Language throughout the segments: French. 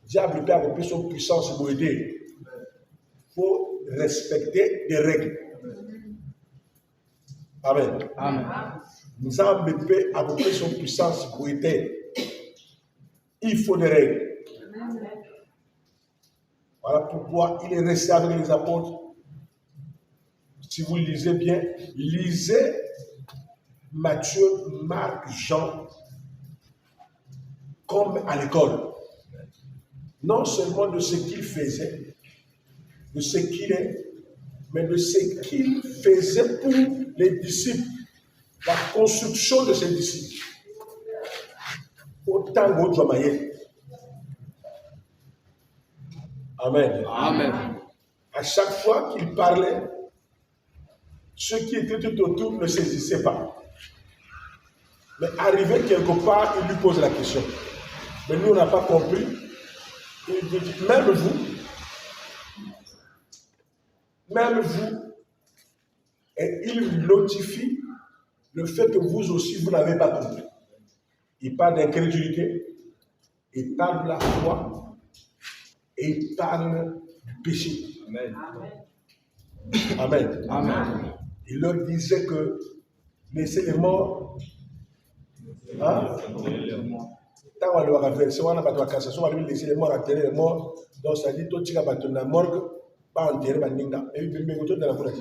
diable peut accomplir son puissance pour aider. Il faut respecter des règles. Amen. Amen. Nous avons peut accomplir son puissance pour aider. Il faut des règles. Voilà pourquoi il est resté avec les apôtres. Si vous lisez bien, lisez Matthieu, Marc, Jean, comme à l'école. Non seulement de ce qu'il faisait, de ce qu'il est, mais de ce qu'il faisait pour les disciples, la construction de ses disciples. Autant d'autres moyens. Amen. Amen. À chaque fois qu'il parlait, ceux qui étaient tout autour ne saisissaient pas. Mais arrivé quelque part, il lui pose la question. Mais nous, on n'a pas compris. Il dit, même vous, et il notifie le fait que vous aussi, vous n'avez pas compris. Il parle d'incrédulité, il parle de la foi, et il parle du péché. Amen. Amen. Amen. Il leur disait que laissez les morts. Hein? Tant on va faire, si on n'a pas de cassation, on va laisser les morts enterrer les morts. Donc ça dit, toi tu vas battre la morgue, pas enterrer ma ninga. Et puis, mais vous dans la bourre.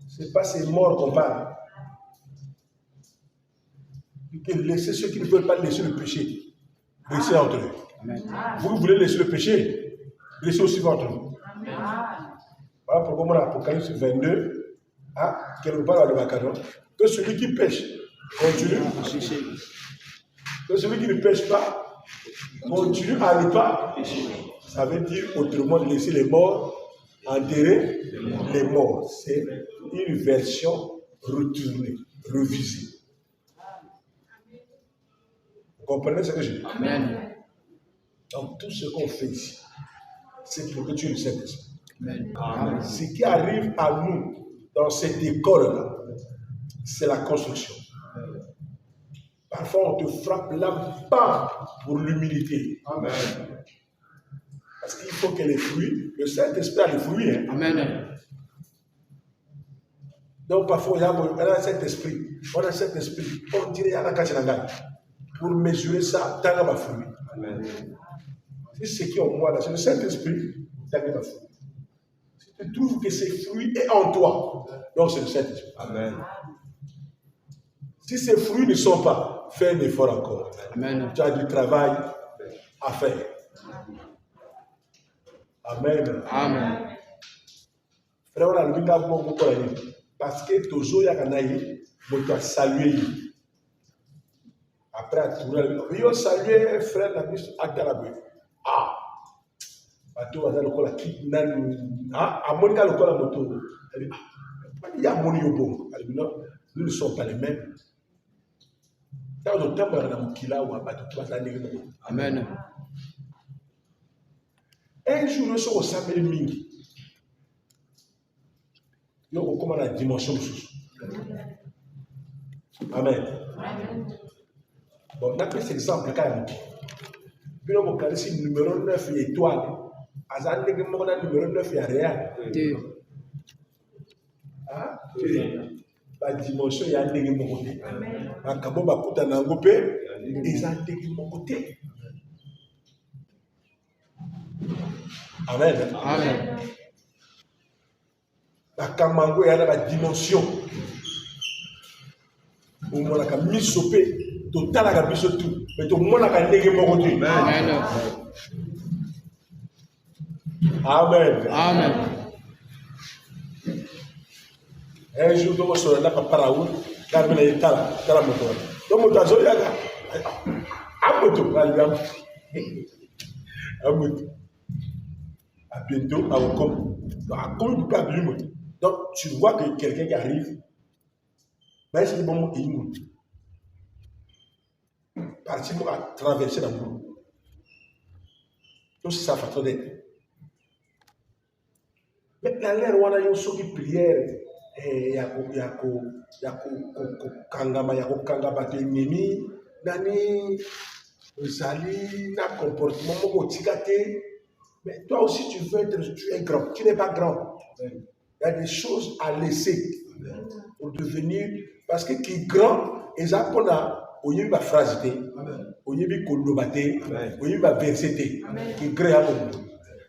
C'est pas ces morts qu'on parle. Laissez ceux qui ne veulent pas laisser le péché. Laissez entre eux. Amen. Vous voulez laisser le péché, laissez aussi entre eux. Voilà pourquoi dans l'Apocalypse 22, quelque part dans le Baccarat, que celui qui pêche continue à chercher. Que celui qui ne pêche pas continue à ne pas pécher. Ça veut dire autrement laisser les morts enterrer les morts. C'est une version retournée, revisée. Vous comprenez ce que je dis? Amen. Donc tout ce qu'on fait ici, c'est pour que tu le Saint-Esprit. Amen. Ce qui arrive à nous dans cette école-là, c'est la construction. Parfois, on te frappe là-bas pour l'humilité. Amen. Parce qu'il faut que les fruits, le Saint-Esprit a les fruits. Hein? Amen. Donc, parfois, on a cet esprit. On a cet esprit. On dirait qu'il y a la cache pour mesurer ça, tant que ma fruit. Amen. C'est ce qui est en moi, là, c'est le Saint-Esprit, tant que ma fruit. Si tu trouves que ces fruits est en toi, donc c'est le Saint-Esprit. Amen. Si ces fruits ne sont pas, fais un effort encore. Amen. Tu as du travail à faire. Amen. Amen. Frère, on a le minga beaucoup pour aller. Parce que toujours il y a un aïe, on doit saluer. Après, à tourner, il a salué frère la mise à Galabé. Ah! Bateau, on a le col à qui à Monica le col à moto. Il y a mon yobo. Nous ne sommes pas les mêmes. Amen. Un jour, nous sommes au Samuel Mingi. Nous avons la dimension. Amen. Bon, on a pris cet exemple quand même. Puis on a dit numéro 9 étoile. Azan nege mo na numéro 9 ya rien. Ah, ba dimension ya nege mo côté. Akabo ba kuta na ngo pe ezan nege mo côté. Amen. Amen. Bakamango ya na ba dimension. O mona ka misope total ka biso tout, mais to mona ka nege mo côté. Amen. Amen. Amen. Un jour, nous sommes là pour Paraoul, car nous sommes là pour moto. Donc, nous sommes là à moto, à moto. À bientôt, à Ocom. Donc, tu vois que quelqu'un qui arrive, mais c'est le bon mot, il parti pour traverser la boue. Donc, c'est sa façon d'être. Mais la l'air, on a eu une prière. Yako kangama yako kangaba te nini nani Vous allez un comportement mais toi aussi tu veux être, tu es grand, tu n'es pas grand. Il y a des choses à laisser pour devenir, parce que qui est grand, et ça qu'on a, au lieu de la phrase, au lieu de kolobate, au lieu de la verset, qui est grand,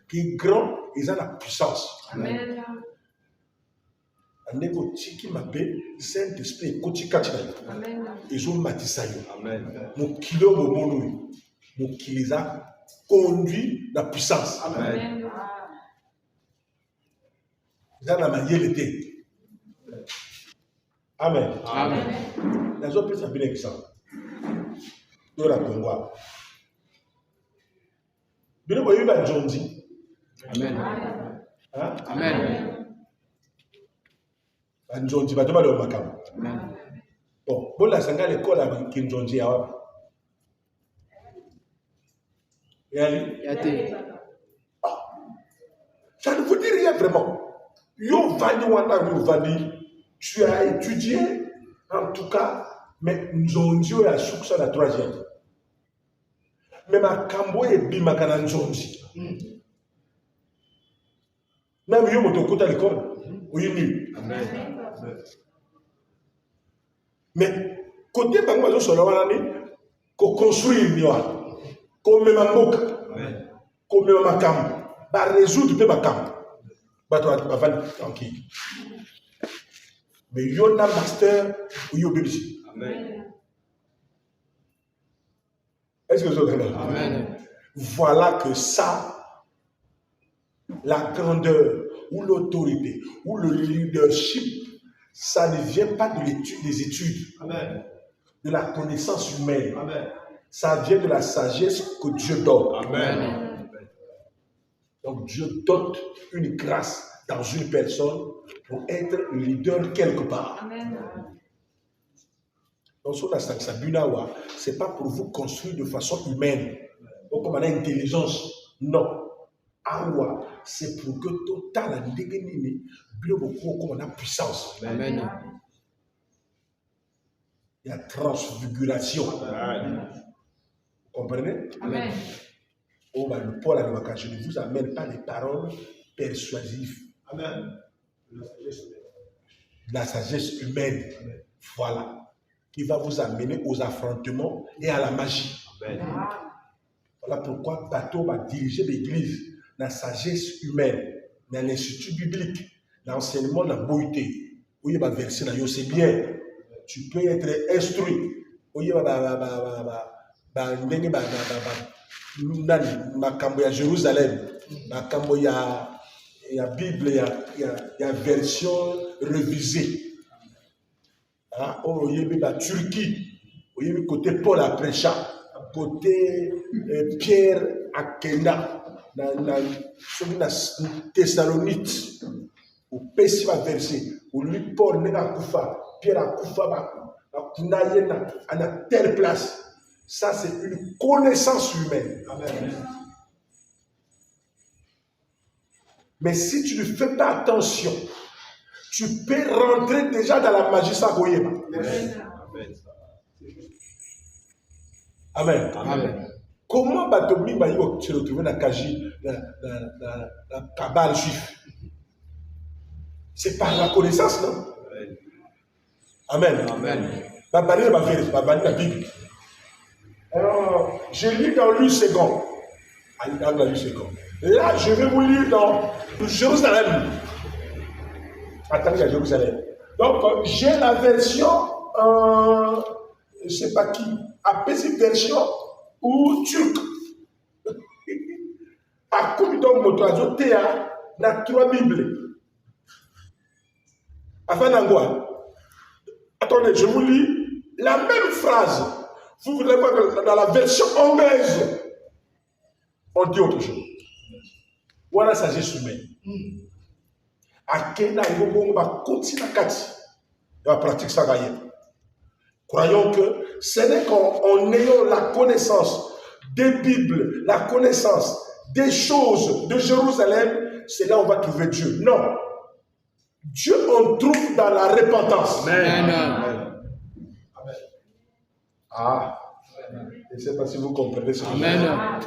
qui est grand, ils ont la puissance. Amen. Amen. Qui m'appelle Saint-Esprit, Amen. ils ont matissé. Amen. Mon kilo, mon kilisa conduit la puissance. Amen. Dans la manière l'été. Amen. Amen. Les autres peuvent s'appeler ça. Dans la Congo. Bien, vous voyez, ben, John dit. Amen. Hein? Amen. Ben, John dit, bah, tu vas le macam. Amen. Bon, bon, la sanga l'école avec Kim John dit, ah. Et allez. Yate. Ça ne vous dit rien vraiment. Yo vani wana yo vani, tu as étudié, en tout cas, mais Nzonzi ya souksa la troisième. Mais ma kambo et bimakana Nzonzi. Même yo moto kota l'école, oui ni. Mais côté bango zo solo wana ni ko construire niwa, ko mema mboka, ko mema makambo, ba résoudre pe makambo. Tranquille. Mais il y a un master ou il y a un bébé. Amen. Est-ce que vous entendez? Amen. Voilà que ça, la grandeur ou l'autorité ou le leadership, ça ne vient pas de l'étude des études, Amen. de la connaissance humaine. Amen. Ça vient de la sagesse que Dieu donne. Amen. Donc Dieu dote une grâce dans une personne pour être leader quelque part. Amen. Donc sur la Sabinawa, ce n'est pas pour vous construire de façon humaine, donc comme on a intelligence. Non. Awa, c'est pour que total a dégainer, beaucoup comme on a puissance. Amen. Il y a transfiguration. Amen. Vous comprenez? Amen. Oh, bah, le Paul a je ne vous amène pas des paroles persuasives. Amen. La sagesse humaine. Voilà. Qui va vous amener aux affrontements et à la magie. Amen. Voilà pourquoi Bateau va diriger l'église dans la sagesse humaine, dans l'institut biblique, dans l'enseignement de la beauté. Où il va verser dans yo, c'est bien. Tu peux être instruit. Où il makambo ya Jérusalem, makambo ya Bible, ya version révisée. Ah, oh, il y a Turquie, il y a côté Paul a prêché, côté Pierre a Kenda, dans Thessalonique, au Pessi va verser, où lui Paul n'a pas Pierre a Koufa, à telle place. Ça, c'est une connaissance humaine. Amen. Mais si tu ne fais pas attention, tu peux rentrer déjà dans la magie sagoyema. Amen. Amen. Comment Batomi Bayo se retrouver dans la cabale juif? C'est par la connaissance, non? Amen. Amen. Babani la Bible. Alors, je lis dans Luc second. Là, je vais vous lire dans Jérusalem. Attendez, à Jérusalem. Donc, j'ai la version, je ne sais pas qui, appelle cette version, ou turc. À comme donc, mon oiseau, théâtre, dans 3 Bibles. Afin d'angoisse. Attendez, je vous lis la même phrase. Vous voulez voir que dans la version anglaise, on dit autre chose. Voilà la sagesse humaine. À Kenya, on va continuer à la pratique ça. Croyons que ce n'est qu'en ayant la connaissance des Bibles, la connaissance des choses de Jérusalem, c'est là où on va trouver Dieu. Non. Dieu, on trouve dans la repentance. Amen. Ah, Je ne sais pas si vous comprenez ce que je dis. Amen.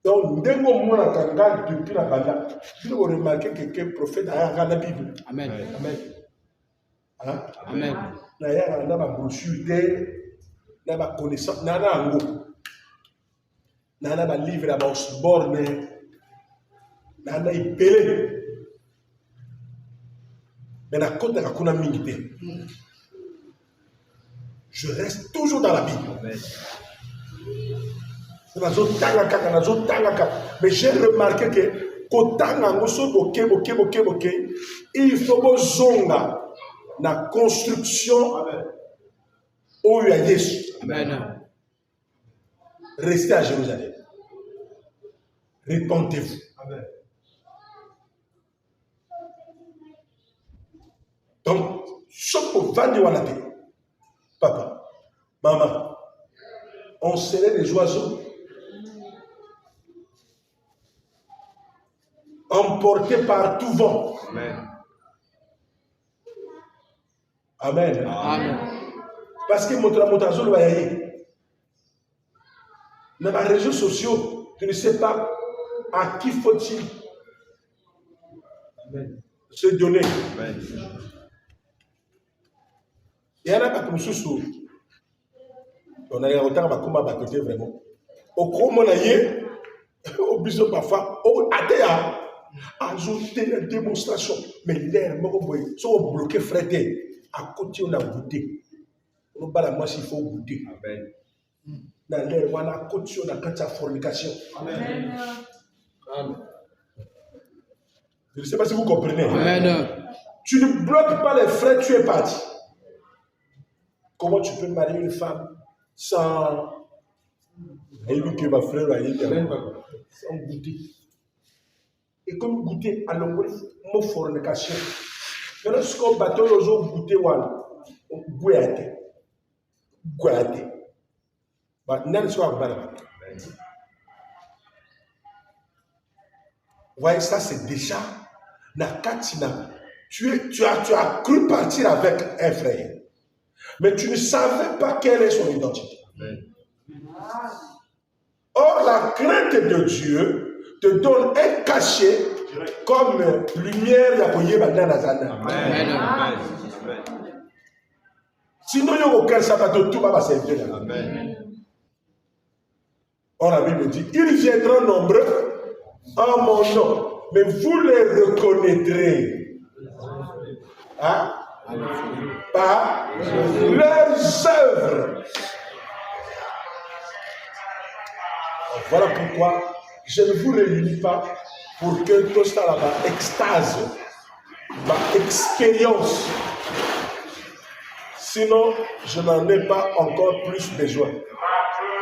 Donc, dès qu'on a depuis la banda, vous remarquez que quelqu'un prophète a la Bible. Amen. Amen. Hein? Amen. Il y a une brochure, il y a une connaissance, il y a un livre, il y a un Osborne, il y a un Ipele. Mais la côte de la Kuna Mingite. Je reste toujours dans la Bible. Amen. Mais j'ai remarqué que il faut zonga la construction où il y a Jésus. Amen. Restez à Jérusalem. Répentez-vous. Amen. Donc, chaque fois que papa, maman, on serrait les oiseaux. Emporté par tout vent. Amen. Amen. Amen. Parce que motazo va y aller. Dans les réseaux sociaux, tu ne sais pas à qui faut-il se donner. Amen. Il y en a pas comme sous. On a autant à comment battre vraiment. Au gros monaïe, au biseau parfois, au ATA. Ajouter la démonstration. Mais l'air, si on bloque Fred, à côté, on a goûté. On va la masse, il faut goûter. Amen. Dans l'air, on a côté, on a quand la fornication. Amen. Amen. Je ne sais pas si vous comprenez. Amen. Tu ne bloques pas les frais, tu es parti. Comment tu peux marier une femme sans. Et lui que ma frère a dit, sans goûter. Et comme goûter à l'homme, fornication. Maintenant, ce qu'on bâtit aux autres goûter, on goûte. Goûte. Maintenant, ce qu'on va voyez, ça, c'est déjà la katina. Tu as cru partir avec un frère, mais tu ne savais pas quelle est son identité. Amen. Or, la crainte de Dieu te donne un cachet comme lumière d'appuyer dans la zana. Amen. Amen. Sinon, il n'y a aucun sabbat de tout va servir. Amen. Or, la Bible dit, ils viendront nombreux en mon nom, mais vous les reconnaîtrez. Hein? Par leurs œuvres. Voilà pourquoi je ne vous réunis pas pour que tout ça là-bas, extase, ma expérience. Sinon, je n'en ai pas encore plus besoin.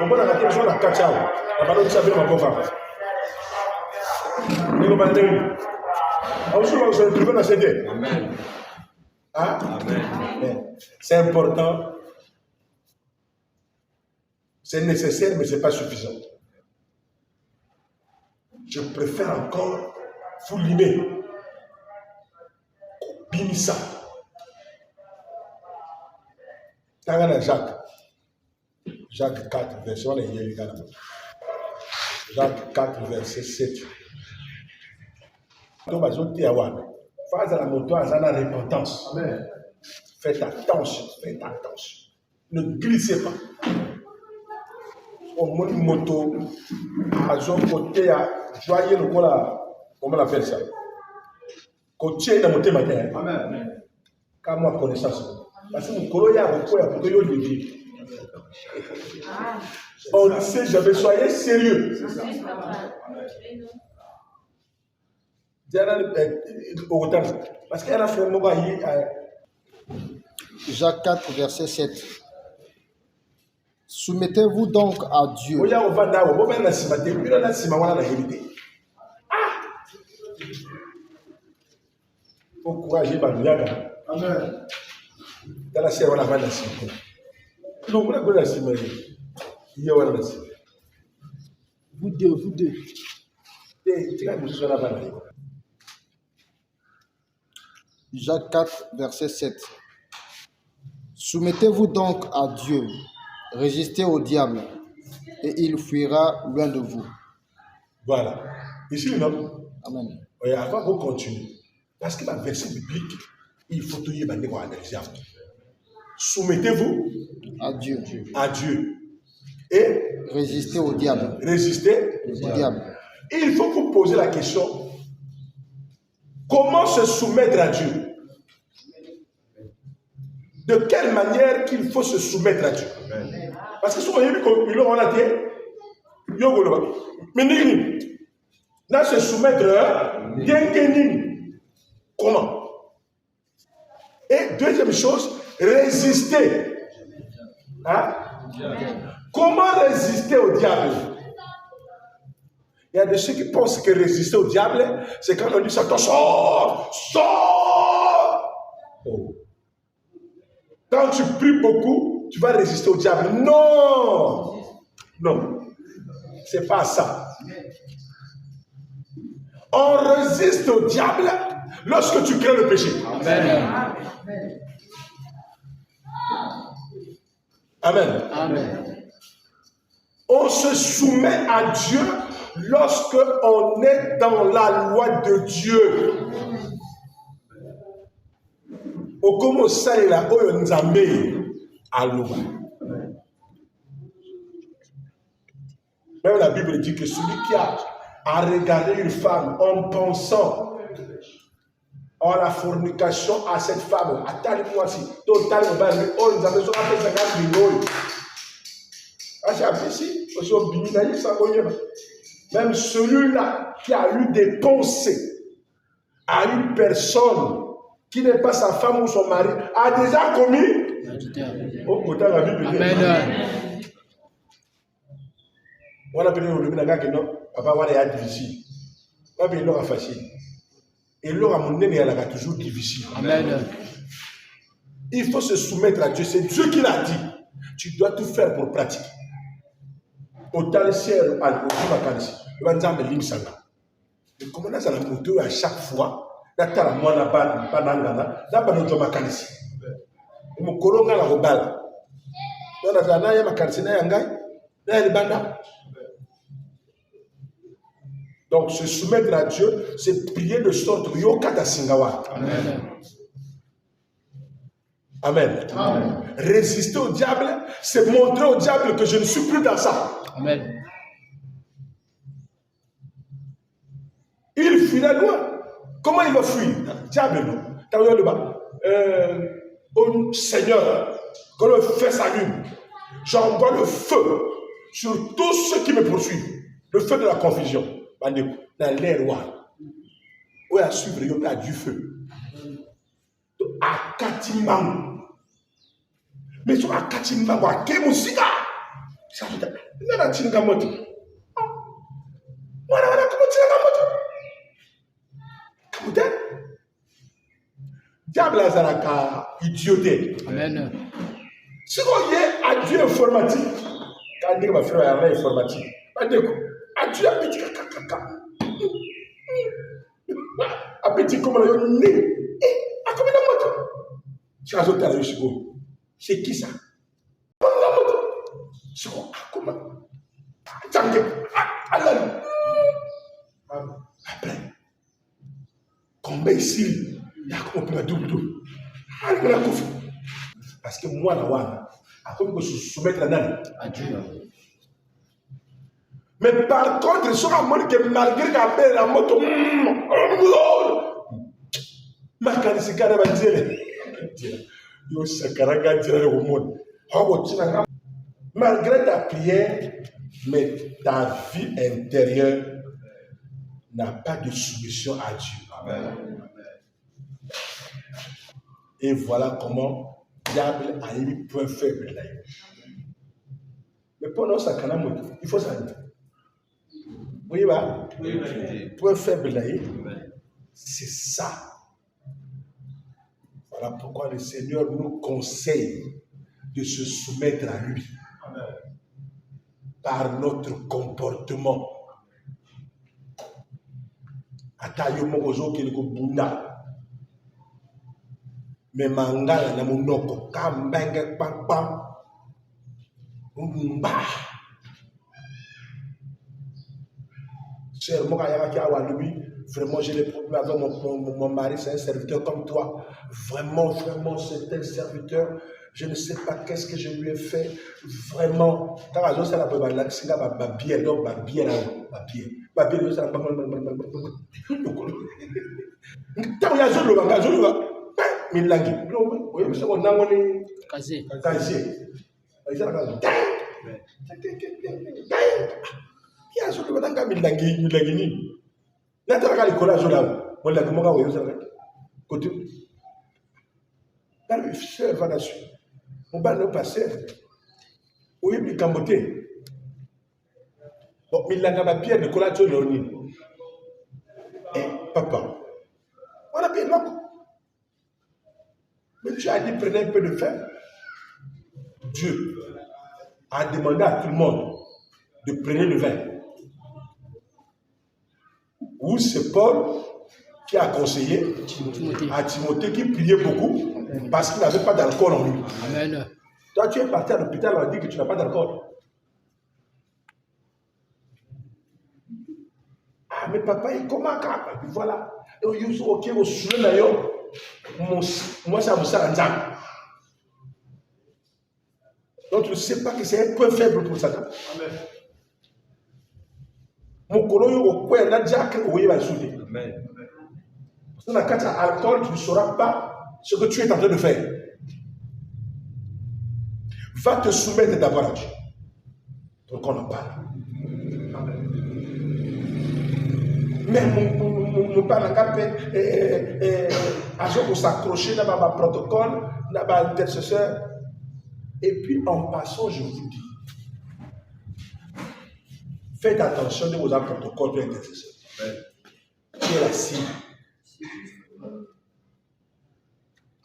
On va la question de la kachao. La balade de ma pauvre. On se retrouve dans cette idée. Amen. Hein? Amen. C'est important. C'est nécessaire, mais ce n'est pas suffisant. Je préfère encore Foulimé, Binissa. Tangana Jacques 4, verset 1. Jacques 4, verset 7. Face à la moto, à la repentance. Amen. Faites attention, faites attention. Ne glissez pas. Au moins une moto, à son côté, à joyer le cola, comment on appelle ça? Côté de monter matin. Amen. Car moi, connaissance. Parce que mon colo, il y a beaucoup de vie. On ne sait jamais, soyez sérieux. Parce qu'elle a fait un mot. Jacques 4, verset 7. Soumettez-vous donc à Dieu. Encouragez Amen. Dans la serre, on a la cime. Non, on a la cime. Il y a la cime. Vous deux. Jacques 4, verset 7. Soumettez-vous donc à Dieu. Résistez au diable et il fuira loin de vous. Voilà. Ici, non. Amen. Oui, avant qu'on continue, parce que dans le verset biblique, il faut tout y analyser. Soumettez-vous À Dieu. à Dieu et Résistez au diable. résistez. Au diable. Et il faut vous poser la question, comment se soumettre à Dieu? De quelle manière qu'il faut se soumettre à Dieu? Parce que si on a dit, là, se soumettre, comment? Et deuxième chose, résister. Hein? Comment résister au diable? Il y a des ceux qui pensent que résister au diable, c'est quand on dit ça, sors! Oh. Quand tu pries beaucoup, tu vas résister au diable. Non! Non. C'est pas ça. On résiste au diable lorsque tu crées le péché. Amen. Amen. Amen. On se soumet à Dieu lorsque on est dans la loi de Dieu. Au comme ça est là, on nous a mis à l'eau. Même la Bible dit que celui qui a regardé une femme en pensant en la fornication à cette femme, à tel point ci, total, on nous a besoin de faire 50 000 euros. Même celui-là qui a eu des pensées à une personne qui n'est pas sa femme ou son mari a déjà commis. Oh, autant la Bible. Amen. On a appelé le Bénaga que non, papa, on est difficile. On a appelé l'or facile. Et l'or à mon nez, elle a toujours difficile. Amen. Il faut se soumettre à Dieu. C'est Dieu qui l'a dit. Tu dois tout faire pour pratiquer. Autant le ciel, mais comment on a la moto à chaque fois? Data la moana banana, d'abord nous makanisi. Et mon coronga la robala. On a zana ya makanisi na yangai, na yalibanda. Donc se soumettre à Dieu, c'est prier de sorte que yokata singawa. Amen. Amen. Amen. Résister au diable, c'est montrer au diable que je ne suis plus dans ça. Amen. Il fuira loin. Comment il va fuir? Diable, non. Oh Seigneur, quand le feu s'allume, j'envoie le feu sur tous ceux qui me poursuivent. Le feu de la confusion. Dans l'air roi. Où à suivre, il y a du feu. À Katimang. Mais sur à Katimang, à Kemusika. Ça veut dire, il y a un Tingamoto. Voilà, comment tu l'as diable azalaka idioté. Amen. Si on y est à Dieu informatique, quand on dit que ma frère est informatique, à Dieu a petit caca. A petit comme le nez. Et à combien de moto? Tu as autant de choses. C'est qui ça? La moto. C'est quoi? Comment? Tangue. Allah. Après. Combien ici? Il y a comment on peut double. Parce que moi, la wana, à quoi je se soumettre à Dieu. Mais par contre, ils sont à moi que malgré qu'appelle la moto, ma canisse carré va dire, yo sakaraga dire le monde. Malgré ta prière, mais ta vie intérieure n'a pas de soumission à Dieu. Amen. Et voilà comment le diable a eu point faible là. Mais pendant ça, il faut s'arrêter. Oui, bah? Oui, point faible là, c'est ça. Voilà pourquoi le Seigneur nous conseille de se soumettre à lui. Amen. Par notre comportement. Atayo mogozo kiliko bunda. Mais mangala na munoko kambenge pam pam. Cher vraiment j'ai des problèmes avec mon mari, c'est un serviteur comme toi. Vraiment, c'est un serviteur. Je ne sais pas qu'est-ce que je lui ai fait. Vraiment. Quand la c'est la bière, donc ma bière. Tant il y a le bagage, Milangi. Oui, mais c'est mon nom. Kazé. Il y a sur le bagage, Milangi. N'attends les collages là. Moi, la comment on va côté. Dans le chef va là-dessus. On va le passer. Oui, mais Camboté. Bon, Milangi va bien le collage là. Eh, papa. On a bien là. Mais tu as dit prenez un peu de fer. Dieu a demandé à tout le monde de prendre le vin. Ou c'est Paul qui a conseillé à Timothée qui priait beaucoup parce qu'il n'avait pas d'alcool en lui. Amen. Toi, tu es parti à l'hôpital, on a dit que tu n'as pas d'alcool. Ah, mais papa, il comment voilà. Moi, ça me sert à. Donc, tu ne sais pas que c'est un point faible pour Satan. Amen. Mon colonel au coin n'a déjà que vous va souder. Amen. Dans la carte à alcool, tu ne sauras pas ce que tu es en train de faire. Va te soumettre d'abord à Dieu. Donc on en parle. Amen. Mais mon père n'a pas pour s'accrocher dans ma protocole, dans ma intercesseur. Et puis en passant, je vous dis, faites attention de vos protocoles de l'intercesseur. Qui est la cible.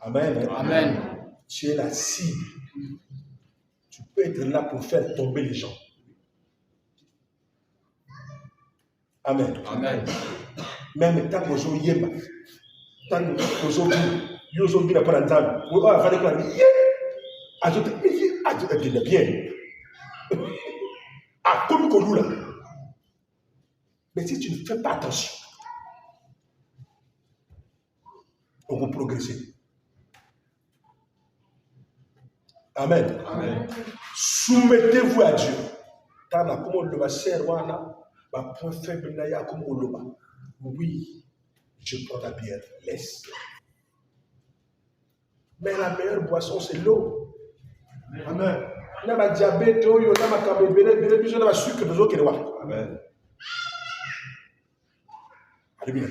Amen. Amen. Tu es la cible. Tu peux être là pour faire tomber les gens. Amen. Amen. Même tant que vous yéba, tant que vous avez bien pour entendre, vous avez fait quoi? Ajoutez bien. Ah, comme qu'on là. Mais si tu ne fais pas attention, on va progresser. Amen. Amen. Soumettez-vous à Dieu. Tant la comme on le va servir, ma point faible n'a comme on le va. Oui, je prends la bière, laisse. Mais la meilleure boisson, c'est l'eau. Amen. Il y a ma diabète, il y a ma cabébélé, il y a ma sucre de l'eau qui est là. Amen. Alléluia.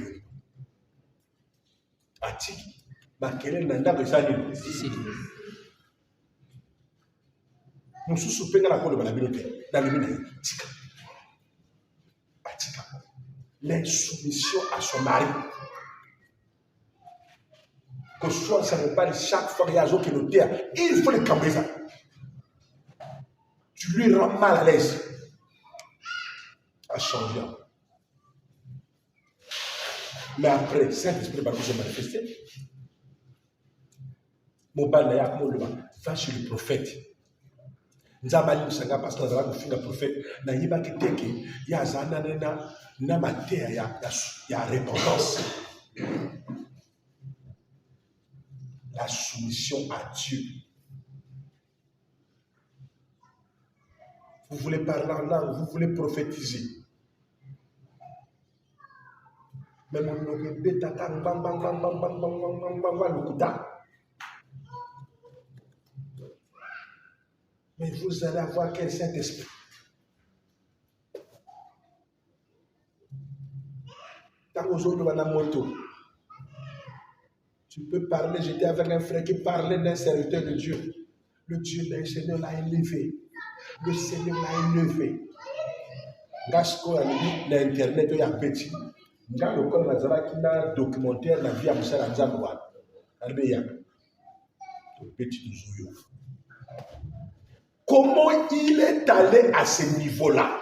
Atiki, ma quelle nanda de ça. Nous sommes dans la cour de la bibliothèque, dans le ministère. L'insoumission à son mari. Que ce soit, ça ne pas chaque fois qu'il y a un qui nous terre, il faut le camber ça. Tu lui rends mal à l'aise. À changer. Mais après, Saint-Esprit va se manifester. Mon père va chez le prophète. Nzabali usanga parce que nous avons fait le prophète. Na yiba kiteke ya zana na matea ya repentance. La soumission à Dieu. Vous voulez parler en langue, vous voulez prophétiser. Mais mon mais vous allez avoir quel Saint-Esprit? Quand vous avez une moto, tu peux parler. J'étais avec un frère qui parlait d'un serviteur de Dieu. Le Dieu, le Seigneur l'a élevé. Le Seigneur l'a élevé. Gasco a dit l'internet, il y a petit. Quand le corps Nazara qui a documentaire la vie à Moussa Nzamouan, Albeya, petit Zouyo. Comment il est allé à ce niveau-là?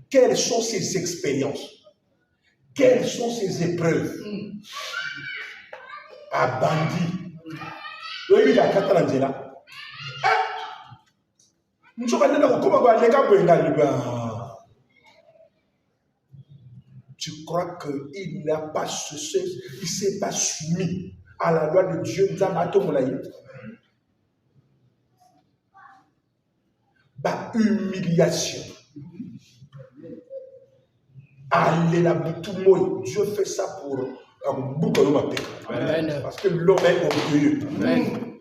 Quelles sont ses expériences? Quelles sont ses épreuves? À bandit. Oui, il a 4 ans là. Tu crois qu'il n'a pas il ne s'est pas soumis à la loi de Dieu. Humiliation. Allez la boutou. Dieu fait ça pour un bouton de ma paix. Parce que l'homme est orgueilleux. Amen.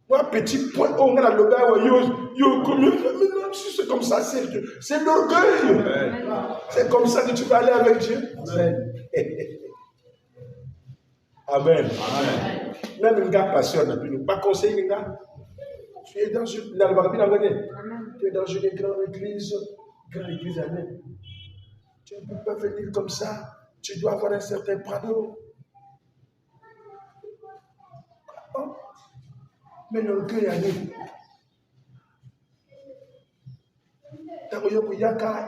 Moi, petit point, on a le gars, c'est comme ça, c'est l'orgueil. C'est comme ça que tu vas aller avec Dieu. Amen. Même un gars passionne, pas conseiller un gars. Tu es dans une grande église, amen. Tu ne peux pas venir comme ça. Tu dois avoir un certain pardon. Mais l'orgueil a dit.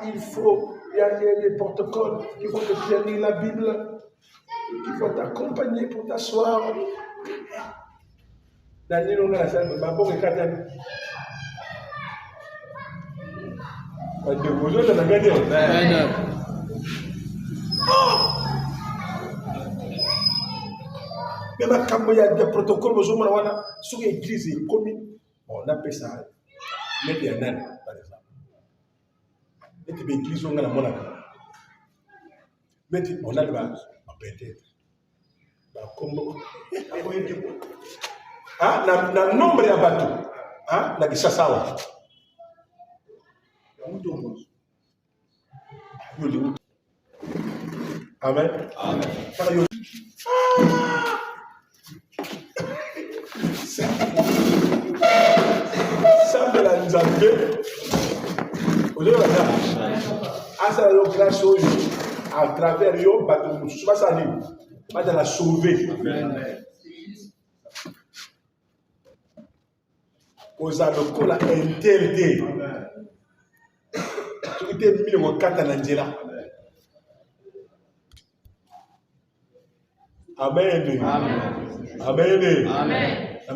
Il faut, il y a des protocoles qui vont te faire lire la Bible, qui vont t'accompagner pour t'asseoir. Daniel, on a la salle, ma bonne éclatante. Vous autres, on a gagné. Même quand il y a des protocoles, sur l'église, on appelle ça médianal, par exemple. Et l'église, on a la monnaie. Mais on a le base, peut-être. Comment? Ah, na nombre ya bateau. Ah, na kisasawa. Amen. Amen. Ça de la Nzambe. Aujourd'hui, ça yo grâce au à travers yo bateau. Je sais pas ça dit. Pas de la sauver. Aux alocaux la interdit. Tu étais mis au Katanangela. Amen. Amen. Amen. Amen. Amen. Ça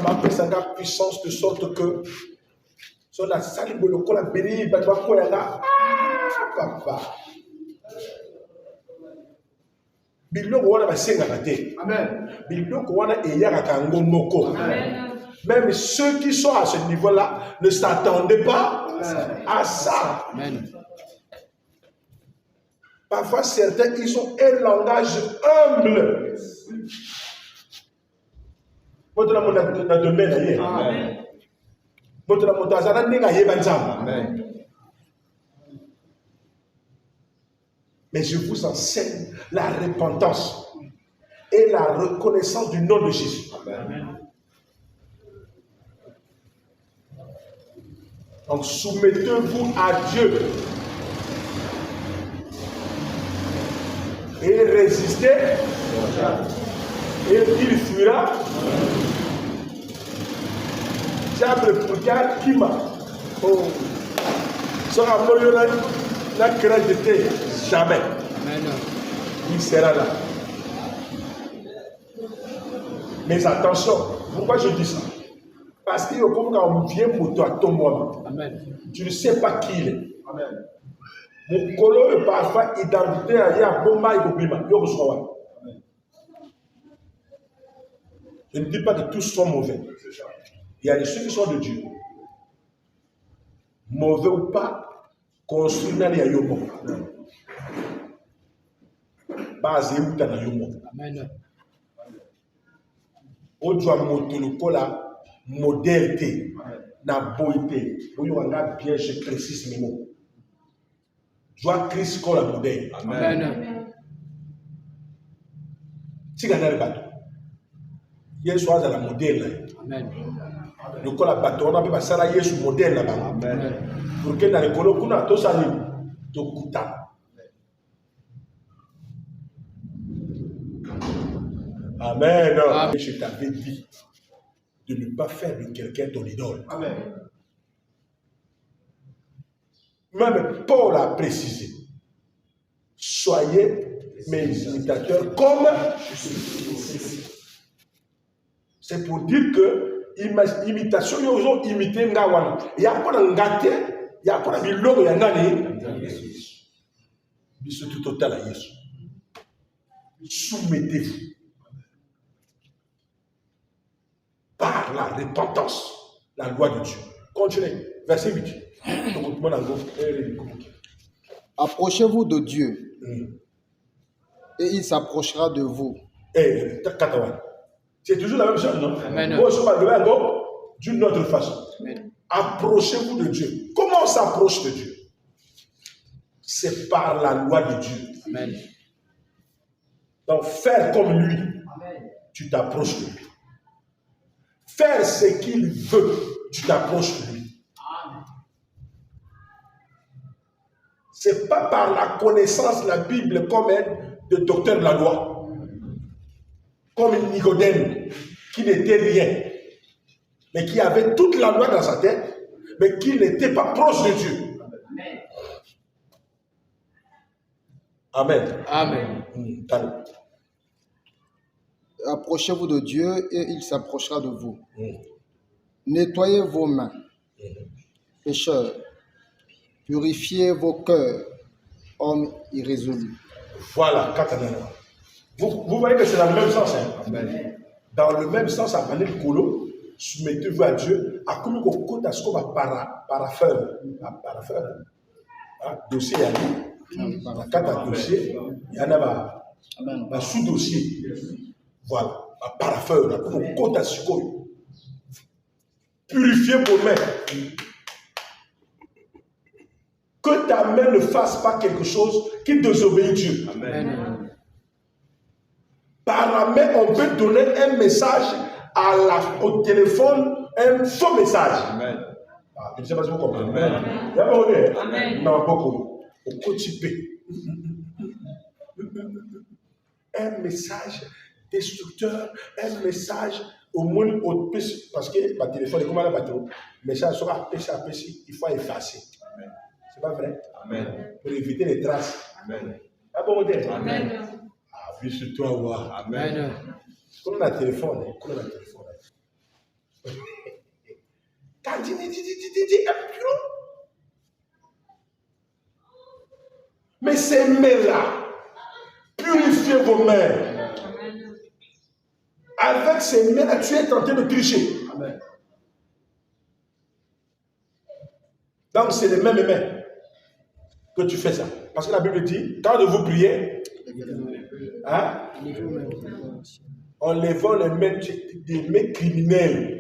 m'a fait sa puissance de sorte que sur la salle de l'eau, la béni, papa. Biloko wana basenga te. Amen. Biloko wana eyaka kango moko. Amen. Même ceux qui sont à ce niveau-là ne s'attendaient pas à ça. Amen. Parfois, certains, ils ont un langage humble. Votre amour n'a de même d'ailleurs. Amen. Votre amour n'a de même. Amen. Mais je vous enseigne la repentance et la reconnaissance du nom de Jésus. Amen. Donc soumettez-vous à Dieu et résistez et il fuira. Diable pour qui m'a. Oh, ça n'a crédité jamais. Il sera là. Mais attention, pourquoi je dis ça? Parce qu'il y a comme quand on vient pour toi, ton moi. Tu ne sais pas qui il est. Amen. Mon colo est parfois identité à Yaboma et Bobima. Je ne dis pas que tous sont mauvais. Il y a des ceux qui sont de Dieu. Mauvais ou pas, construit dans les Yomo. Basé où tu as les Yomo. Amen. Au-delà de la modèle, la beauté, où il y a un piège précis, mais bon. Joie Christ comme la modèle. Amen. Si vous avez le bateau, il y a un soir dans la modèle. Amen. Le col à bateau, on a pu passer à Yesu modèle là-bas. Amen. Pour que dans les colos, on a tout ça, tout coûta. Amen. Amen. Je t'avais dit de ne pas faire de quelqu'un ton idole. Amen. Même Paul a précisé. Soyez mes imitateurs comme c'est pour dire que imitation ils ont imité ngawana. Il y a pas ngate, il y a pas biloko ya ngani. Biso tout total à Yesu. Soumettez-vous par la repentance, la loi de Dieu. Continuez. Verset 8. Approchez-vous de Dieu et il s'approchera de vous. C'est toujours la même chose, non? Amen. D'une autre façon. Amen. Approchez-vous de Dieu. Comment on s'approche de Dieu? C'est par la loi de Dieu. Amen. Donc, faire comme lui, tu t'approches de lui. Faire ce qu'il veut, tu t'approches de lui. Ce n'est pas par la connaissance de la Bible comme un docteur de la loi, comme Nicodème, qui n'était rien, mais qui avait toute la loi dans sa tête, mais qui n'était pas proche de Dieu. Amen. Amen. Approchez-vous de Dieu et il s'approchera de vous. Nettoyez vos mains, pécheurs. Purifiez vos cœurs, hommes irrésolus. Voilà, vous voyez que c'est dans le même sens. Hein? Amen. Dans le même sens, à parler de Colo, soumettez-vous à Dieu. À comme côté à ce qu'on va parafeur. Dossier, il y a quatre dossiers, il y en a un sous-dossier. Voilà, parafeur, comme côté à ce qu'on purifiez vos mains. Que ta main ne fasse pas quelque chose qui désobéit Dieu. Amen. Par la main, on peut donner un message au téléphone, un faux message. Amen. Je ne sais pas si vous comprenez. Amen. Amen. Non, beaucoup. Au quotidien. Un message destructeur, un message au monde, parce que le téléphone est comme un bateau. Le message sera péché, il faut effacer. C'est pas vrai? Amen. Pour éviter les traces. Amen. Ah bon, Amen. Ah, puis sur toi, voir. Amen. Comme on a téléphone, Quand dis, mais ces mains-là, purifiez vos mains. Avec ces mains-là, tu es tenté de tricher. Amen. Donc, c'est les mêmes mains que tu fais ça. Parce que la Bible dit, quand vous priez, hein, en levant les mains des mains criminels.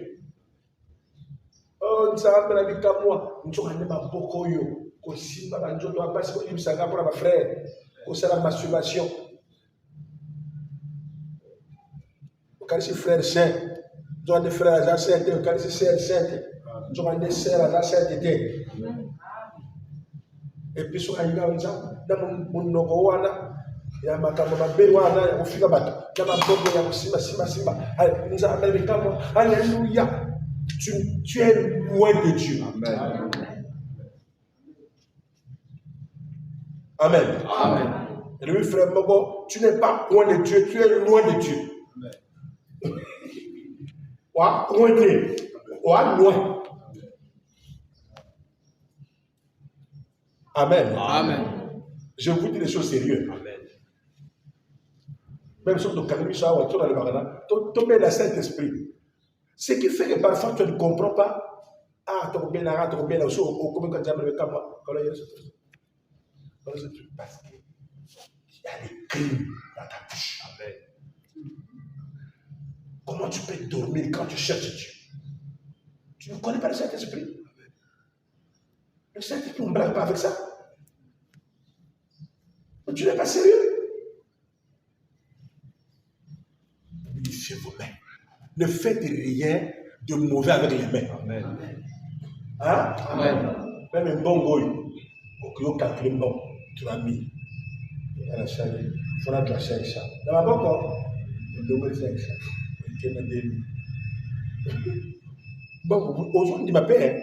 Oh, nous avons la vie comme moi. Nous avons pas beaucoup yo. Aussi, nous avons pas si vous savez pour ma frère. C'est la masturbation. Quand c'est frère saint, nous avons des frères à saint, quand c'est sœur sainte, nous avons des sœurs à sainteté. Et puis, sur un gars, dans mon nogoana, il y a ma caméra, il au fil de bateau. Il y a ma bobo, il y a simba. Nous avons américains, alléluia. Tu es loin de Dieu. Amen. Amen. Amen. Et lui, frère Mogo, tu n'es pas loin de Dieu, tu es loin de Dieu. Loin. Amen. Amen. Je vous dis des choses sérieuses. Amen. Même si tu calmes ça, tu as le bagana, tu mets le Saint-Esprit. Ce qui fait que parfois tu ne comprends pas. Ah, tu as bien là, tu as bien là, tu as bien là, parce qu'il y a des crimes dans ta bouche. Amen. Comment tu peux dormir quand tu cherches Dieu? Tu ne connais pas le Saint-Esprit. Le Saint-Esprit, on ne blague pas avec ça. Mais tu n'es pas sérieux. Purifiez vos mains. Ne faites rien de mauvais avec les mains. Amen. Hein? Amen. Même un bon goy, au calcul bon, tu l'as mis. Il faudra que tu achètes ça. Dans ma banque, on devrait faire ça. Bon, aujourd'hui, il m'appelle.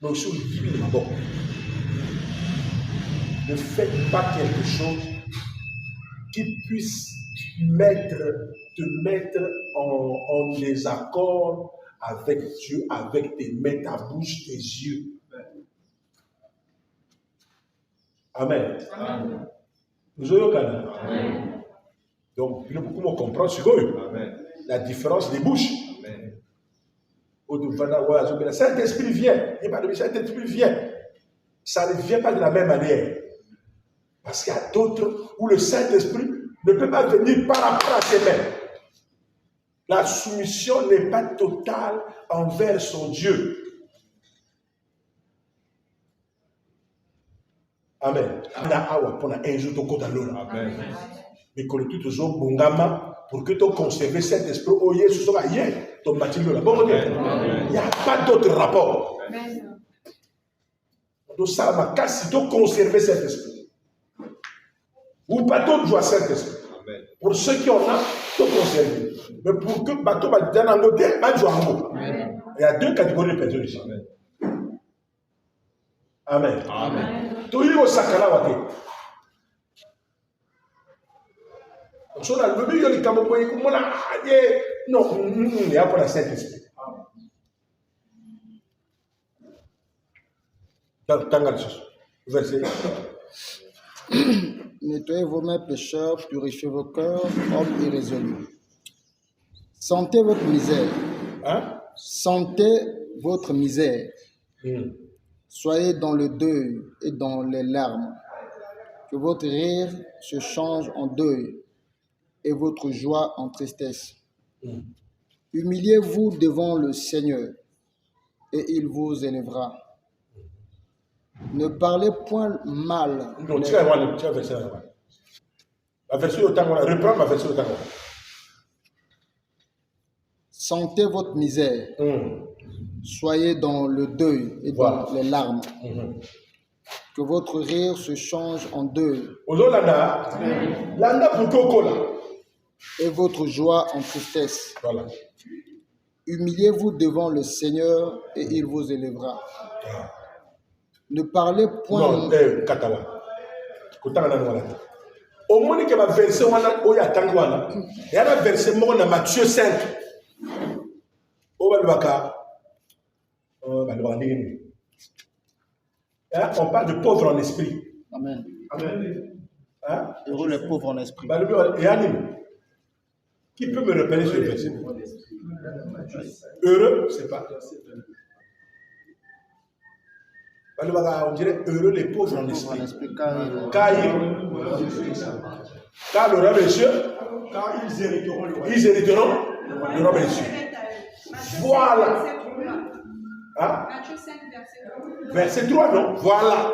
Mais aussi, il m'a bon. Ne faites pas quelque chose qui puisse te mettre en désaccord avec Dieu, avec tes mains, ta bouche, tes yeux. Amen. Amen. Nous aurions qu'à. Amen. Donc, il faut qu'on comprenne ce la différence des bouches. Amen. Le Saint-Esprit vient. Le Saint-Esprit vient. Ça ne vient pas de la même manière. Parce qu'il y a d'autres où le Saint-Esprit ne peut pas venir par rapport à ses mains. La soumission n'est pas totale envers son Dieu. Amen. Amen. Mais que tout toujours bongama pour que tu conserves cet esprit au Jésus soit hier ton matin là. Bon, il n'y a pas d'autre rapport. Amen. Donc ça m'a cassé de conserver cet esprit. Ou pas d'autre joie cet esprit. Pour ceux qui en ont, tout conserver. Mais pour que bateau va dire en côté, pas joie en haut. Il y a deux catégories de personnes ici. Amen. Amen. Tout y au sakala wate. So na lobi yo likamo ko yiku mona non il y a pas la Saint-Esprit. Tangal verset. Nettoyez vos mains pécheurs, purifiez vos cœurs, hommes irrésolus. Sentez votre misère. Hein? Sentez votre misère. Mm. Soyez dans le deuil et dans les larmes. Que votre rire se change en deuil et votre joie en tristesse. Mm. Humiliez-vous devant le Seigneur et il vous élèvera. Ne parlez point mal. Non, tu as verset là. La version au temps, reprends ma version au temps. Sentez votre misère. Mm. Soyez dans le deuil et dans les larmes. Mm-hmm. Que votre rire se change en deuil Landa pour Coco là. et votre joie en tristesse. Voilà. Humiliez-vous devant le Seigneur et il vous élèvera. Ne parlez point. Non, Katawa. Kotanga na wala. Au moins que ma verset wana oya tangwana. Il y a un verset mo na Matthieu 5. On parle de pauvres en esprit. Amen. Amen. Hein? Heureux les pauvres en esprit. Qui peut me repérer ce verset? Heureux, c'est pas. On dirait heureux les pauvres en esprit. Car le roi des cieux, ils hériteront le roi des cieux. Voilà. Hein? Verset 3, non? Voilà.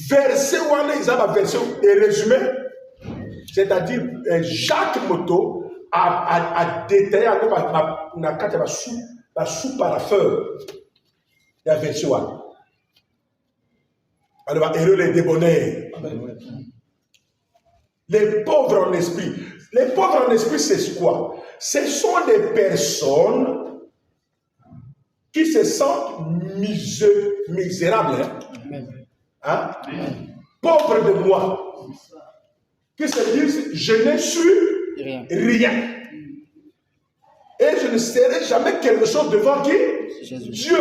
Verset 1, ils ont la version et résumé. C'est-à-dire, Jacques Moto a détaillé la sous-parapheur de la version 1. Alors, heureux les débonnaires. Les pauvres en esprit. Les pauvres en esprit, c'est quoi? Ce sont des personnes qui se sentent misérables. Hein? Pauvres de moi. Qui se disent, je ne suis rien. Et je ne serai jamais quelque chose devant qui? Jésus. Dieu.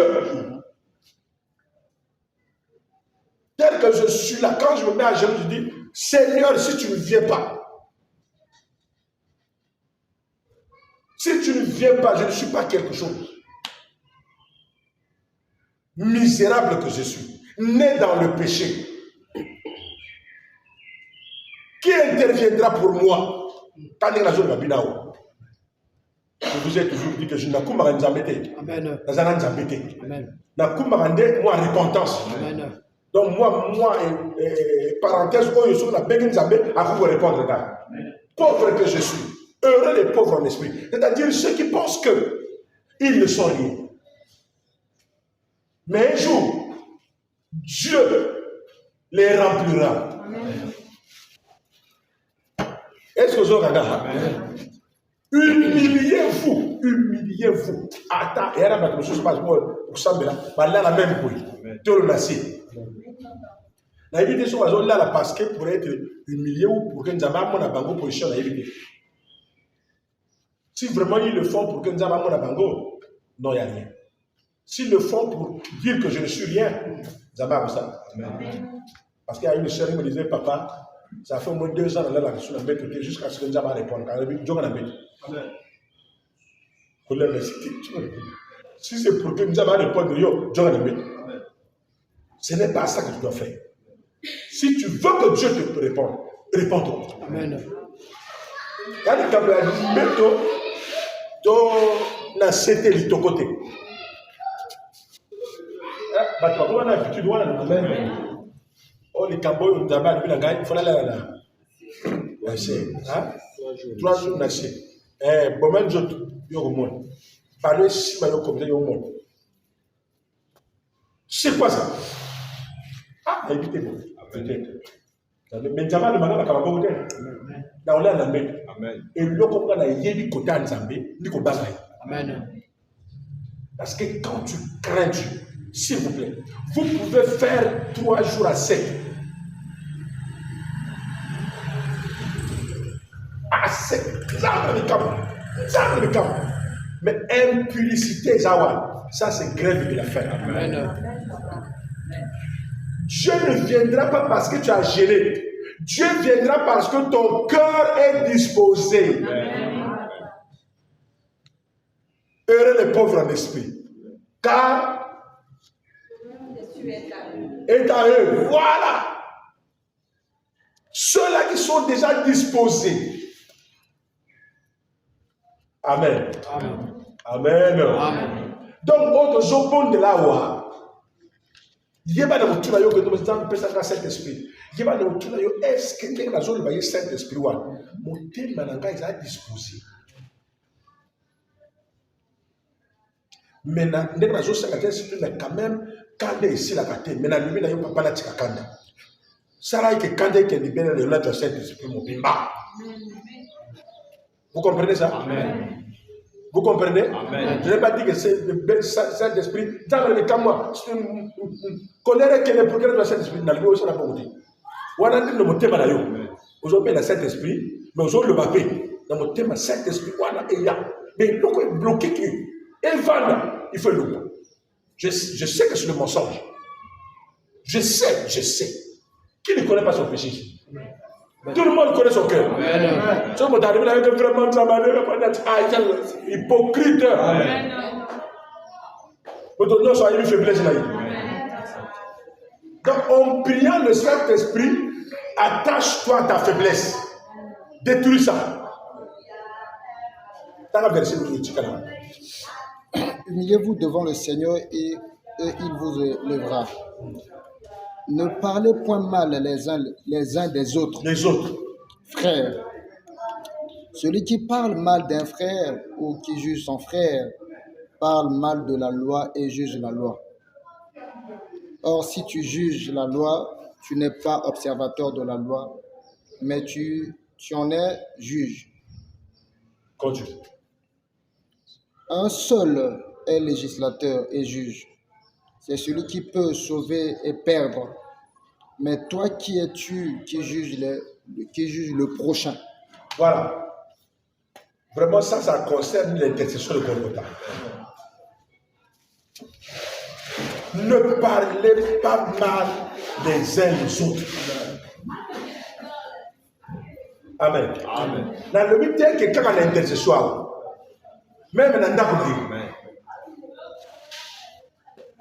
Tel que je suis là, quand je me mets à genoux, je dis, Seigneur, si tu ne viens pas, si tu ne viens pas, je ne suis pas quelque chose. Misérable que je suis, né dans le péché. Qui interviendra pour moi? Je vous ai toujours dit que je n'ai pas de Amen. Amen. Moi, repentance. Amen. Donc, moi, parenthèse, je suis la béguine Zambé à vous répondre là. Pauvre que je suis, heureux les pauvres en esprit. C'est-à-dire ceux qui pensent qu'ils ne sont rien. Mais un jour, Dieu les remplira. Amen. Est-ce que vous avez regardé? Humiliez-vous, humiliez-vous. Attends, et alors, je ne sais pas pour ça, mais là, la même bruit. Dieu le merci. Na évité sur la zone là parce que pour être humilié ou pour que nous avons mon bango position na évité. Si vraiment ils le font pour que nous avons mon bango, non, il n'y a rien. S'ils le font pour dire que je ne suis rien, nous avons ça. Amen. Parce qu'il y a une sœur qui me disait, papa, ça fait au moins 2 ans là sur la bête jusqu'à ce que nous avons répondu. Amen. Si c'est pour que nous avons répondu, ce n'est pas ça que tu dois faire. Si tu veux que Dieu te réponde, réponds-toi. Amen. Quand tu as dit, tu as côté. Comment on a l'habitude de Amen. Oh, les Cambodges, nous avons il faut aller là. 3 jours, naché. Bon, même je monde. Parler si mal comme ça, au monde. C'est quoi ça? Ah, évitez-vous. Peut-être. Mais Nzamba demande à Kabako Hotel. Là, on l'a la main. Et le comprend la yébi kota Nzambé, ni ko bazai. Amen. Parce que quand tu crains Dieu, s'il vous plaît, vous pouvez faire 3 jours à 7. À 7. Ça, le camp. Mais impudicité, Zawa, ça c'est grève de la faim. Amen. Dieu ne viendra pas parce que tu as gêné. Dieu viendra parce que ton cœur est disposé. Amen. Heureux les pauvres en esprit. Car est à eux. Voilà. Ceux-là qui sont déjà disposés. Amen. Amen. Amen. Amen. Donc, autres opposent de la loi. Il y a des gens qui ont été Saint-Esprit. Il y a des gens qui ont été est-ce que les gens qui ont été Saint-Esprit mon thème est disposé. Maintenant, les gens qui ont été Saint-Esprit, mais quand même, quand ils sont ici, la carte, maintenant, lui, il n'y a pas la tika. Ça que quand il y a des gens qui Saint-Esprit, mon bimba. Vous comprenez ça? Amen. Vous comprenez? Amen. Je n'ai pas dit que c'est le Saint-Esprit. Dans le cas, moi, c'est une colère qui est pour que le Saint-Esprit n'a pas la pauvreté. On a dit que le thème est aujourd'hui le Saint-Esprit, mais aujourd'hui le baptême. Dans mon thème, Saint-Esprit, on a et là. Mais il est bloqué. Et voilà, il faut le voir. Je sais que c'est le mensonge. Je sais. Qui ne connaît pas son péché ici? Tout le monde connaît son cœur. Ce qui est arrivé là, c'est vraiment hypocrite. Votre nom soit une faiblesse là. Donc, en priant le Saint-Esprit, attache-toi à ta faiblesse. Détruis ça. Dans la verset où tu es. Humiliez-vous devant le Seigneur et il vous élèvera. Ne parlez point mal les uns des autres. Les autres. Frères, celui qui parle mal d'un frère ou qui juge son frère parle mal de la loi et juge la loi. Or, si tu juges la loi, tu n'es pas observateur de la loi, mais tu en es juge. Continue. Un seul est législateur et juge. C'est celui qui peut sauver et perdre. Mais toi, qui es-tu qui juge le prochain? Voilà. Vraiment, ça concerne l'intercession de Golgotha. Ne parlez pas mal des uns des autres. Amen. Amen. Dans le but que quelqu'un a l'intercession, même dans le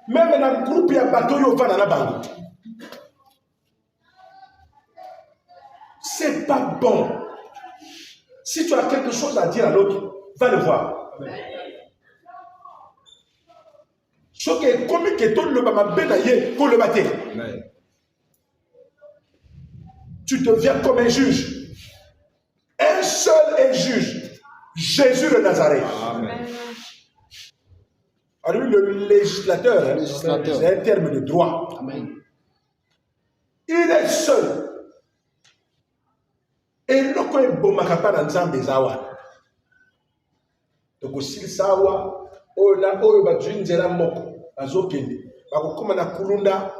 même dans le groupe, il y a un bateau qui va dans la banque. C'est pas bon. Si tu as quelque chose à dire à l'autre, va le voir. Ce qui est comme que tout le monde bénaye pour le battre. Tu deviens comme un juge. Un seul est juge. Jésus de Nazareth. Amen. Alors le législateur, c'est un terme de droit. Amen. Il est seul. Et le quoi est bon makapa dans Nzambe zawa. Donc si sawa, on a oyo ba junzela moko azokende. Bako koma na kulunda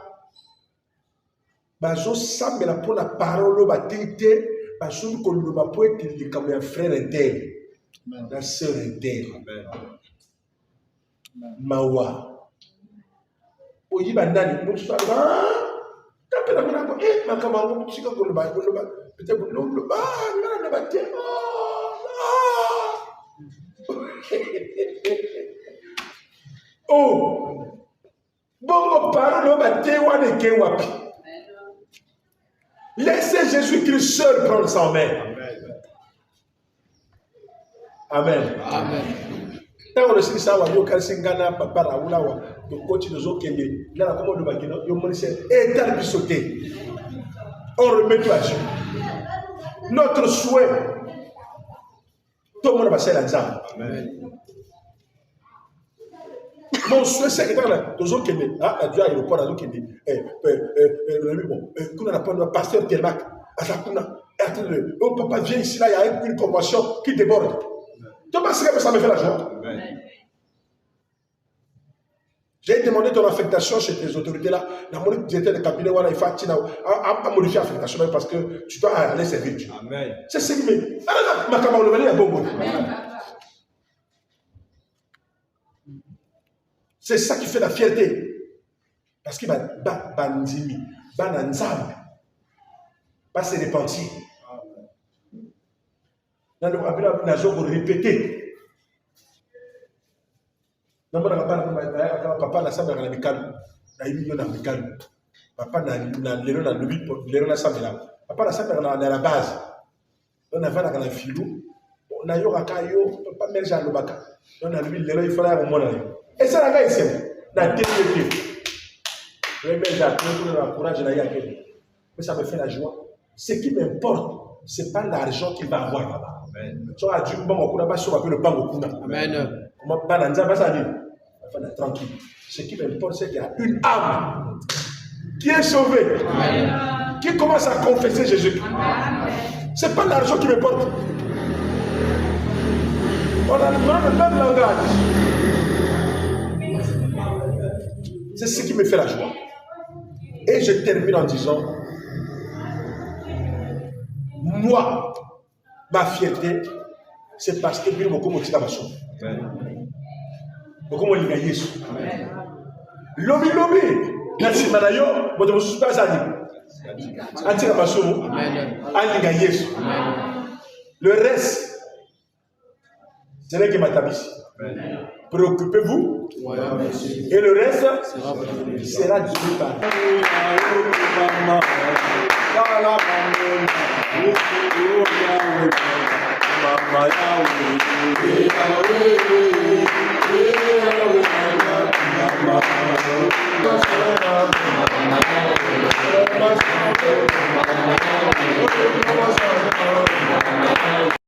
bazo sambela pour la parole batite bazo ko le ba poète comme un frère interne la sœur interne mawa oyi bandani mo so ba tapela kuna ko makama ngo tsika ko le ba peut-être le ba na ba te oh bon parole ba te wa de ke wapi. Laissez Jésus-Christ seul prendre sa main. Amen. Amen. Quand on le sait ça, on va singana papa Raoula wa de coach de Zokende. Là, comment le bagino, yo monise et t'as pu sauter. On remet tout à Dieu. Notre souhait, tout le monde va passer l'examen. Amen. Mon souhait, c'est que dans les Zokende, Dieu a l'aéroport à Zokende. Bon, qu'on a pas le pasteur Telmac, à Zakuna. Oh papa, viens ici, là, il y a une convention qui déborde. Tu penses que ça me fait la joie? J'ai demandé ton affectation chez tes autorités là. Dans mon directeur de cabinet, il faut à modifier l'affectation parce que tu dois aller servir Dieu. C'est ce qui me. Ma camarade, il y a bon. C'est ça qui fait la fierté. Parce qu'il va banzimi, bananzam, pas se repentir. Dans le rappel, nous avons répété. Papa n'a pas de mécano. Papa n'a Papa n'a la base. On a fait la filou. On a eu un caillou. Papa n'a pas de baka. On a eu il fallait un moment. Et ça, la gars, c'est la télé. Mais ça me fait la joie. Ce qui m'importe, ce n'est pas l'argent qu'il va avoir là-bas. Amen. Tranquille. Ce qui m'importe, c'est qu'il y a une âme qui est sauvée, amen, qui commence à confesser Jésus. Ce n'est pas l'argent qui m'importe. On a le même langage. C'est ce qui me fait la joie. Et je termine en disant, moi, ma fierté, c'est parce que beaucoup m'ont dit à ma soeur. Beaucoup m'ont dit à Jésus. Lobi, merci Manayo, mais je ne suis pas allé. Attire à ma soeur, allez à Jésus. Le reste, ce n'est que ma tabici. Préoccupez-vous, et le reste sera Dieu par